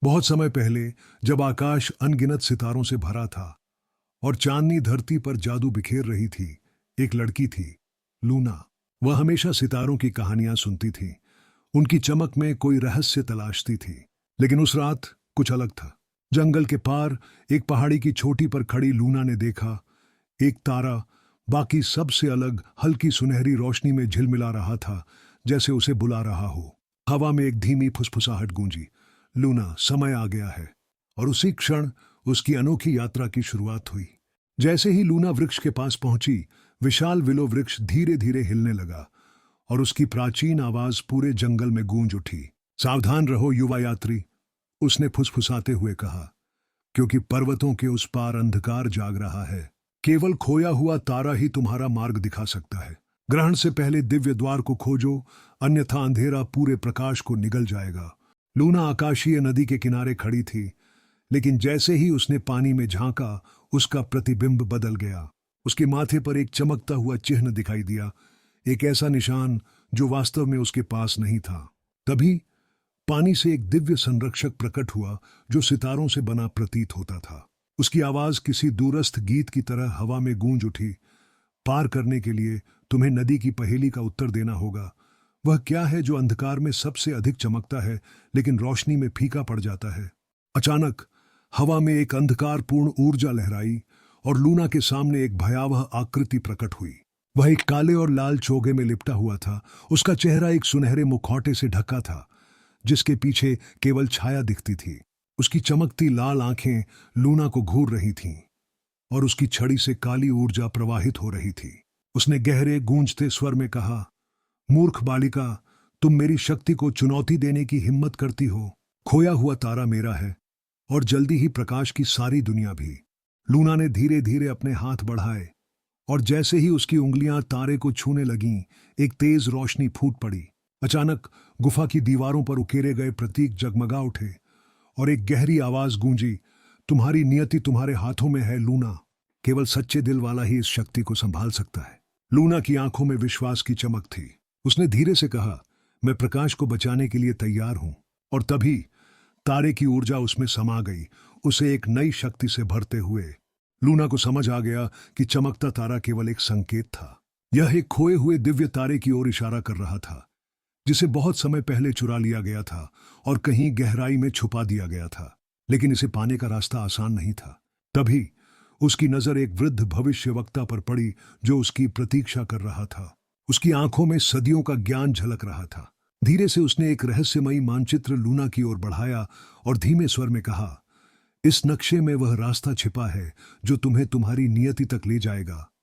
बहुत समय पहले, जब आकाश अनगिनत सितारों से भरा था और चांदनी धरती पर जादू बिखेर रही थी, एक लड़की थी, लूना। वह हमेशा सितारों की कहानियां सुनती थी, उनकी चमक में कोई रहस्य तलाशती थी। लेकिन उस रात कुछ अलग था। जंगल के पार एक पहाड़ी की चोटी पर खड़ी लूना ने देखा, एक तारा बाकी सबसे अलग हल्की सुनहरी रोशनी में झिलमिला रहा था, जैसे उसे बुला रहा हो। हवा में एक धीमी फुसफुसाहट गूंजी, लूना, समय आ गया है। और उसी क्षण उसकी अनोखी यात्रा की शुरुआत हुई। जैसे ही लूना वृक्ष के पास पहुंची, विशाल विलो वृक्ष धीरे धीरे हिलने लगा और उसकी प्राचीन आवाज पूरे जंगल में गूंज उठी। सावधान रहो युवा यात्री, उसने फुसफुसाते हुए कहा, क्योंकि पर्वतों के उस पार अंधकार जाग रहा है। केवल खोया हुआ तारा ही तुम्हारा मार्ग दिखा सकता है। ग्रहण से पहले दिव्य द्वार को खोजो, अन्यथा अंधेरा पूरे प्रकाश को निगल जाएगा। लूना आकाशीय नदी के किनारे खड़ी थी, लेकिन जैसे ही उसने पानी में झांका, उसका प्रतिबिंब बदल गया। उसके माथे पर एक चमकता हुआ चिन्ह दिखाई दिया, एक ऐसा निशान जो वास्तव में उसके पास नहीं था। तभी पानी से एक दिव्य संरक्षक प्रकट हुआ, जो सितारों से बना प्रतीत होता था। उसकी आवाज किसी दूरस्थ गीत की तरह हवा में गूंज उठी। पार करने के लिए तुम्हें नदी की पहेली का उत्तर देना होगा। वह क्या है जो अंधकार में सबसे अधिक चमकता है, लेकिन रोशनी में फीका पड़ जाता है? अचानक हवा में एक अंधकारपूर्ण ऊर्जा लहराई और लूना के सामने एक भयावह आकृति प्रकट हुई। वह एक काले और लाल चोगे में लिपटा हुआ था। उसका चेहरा एक सुनहरे मुखौटे से ढका था, जिसके पीछे केवल छाया दिखती थी। उसकी चमकती लाल आंखें लूना को घूर रही थीं और उसकी छड़ी से काली ऊर्जा प्रवाहित हो रही थी। उसने गहरे गूंजते स्वर में कहा, मूर्ख बालिका, तुम मेरी शक्ति को चुनौती देने की हिम्मत करती हो। खोया हुआ तारा मेरा है और जल्दी ही प्रकाश की सारी दुनिया भी। लूना ने धीरे धीरे अपने हाथ बढ़ाए और जैसे ही उसकी उंगलियां तारे को छूने लगीं, एक तेज रोशनी फूट पड़ी। अचानक गुफा की दीवारों पर उकेरे गए प्रतीक जगमगा उठे और एक गहरी आवाज गूंजी, तुम्हारी नियति तुम्हारे हाथों में है लूना। केवल सच्चे दिल वाला ही इस शक्ति को संभाल सकता है। लूना की आंखों में विश्वास की चमक थी। उसने धीरे से कहा, मैं प्रकाश को बचाने के लिए तैयार हूं। और तभी तारे की ऊर्जा उसमें समा गई, उसे एक नई शक्ति से भरते हुए। लूना को समझ आ गया कि चमकता तारा केवल एक संकेत था। यह एक खोए हुए दिव्य तारे की ओर इशारा कर रहा था, जिसे बहुत समय पहले चुरा लिया गया था और कहीं गहराई में छुपा दिया गया था। लेकिन इसे पाने का रास्ता आसान नहीं था। तभी उसकी नजर एक वृद्ध भविष्यवक्ता पर पड़ी, जो उसकी प्रतीक्षा कर रहा था। उसकी आंखों में सदियों का ज्ञान झलक रहा था। धीरे से उसने एक रहस्यमयी मानचित्र लूना की ओर बढ़ाया और धीमे स्वर में कहा, इस नक्शे में वह रास्ता छिपा है जो तुम्हें तुम्हारी नियति तक ले जाएगा।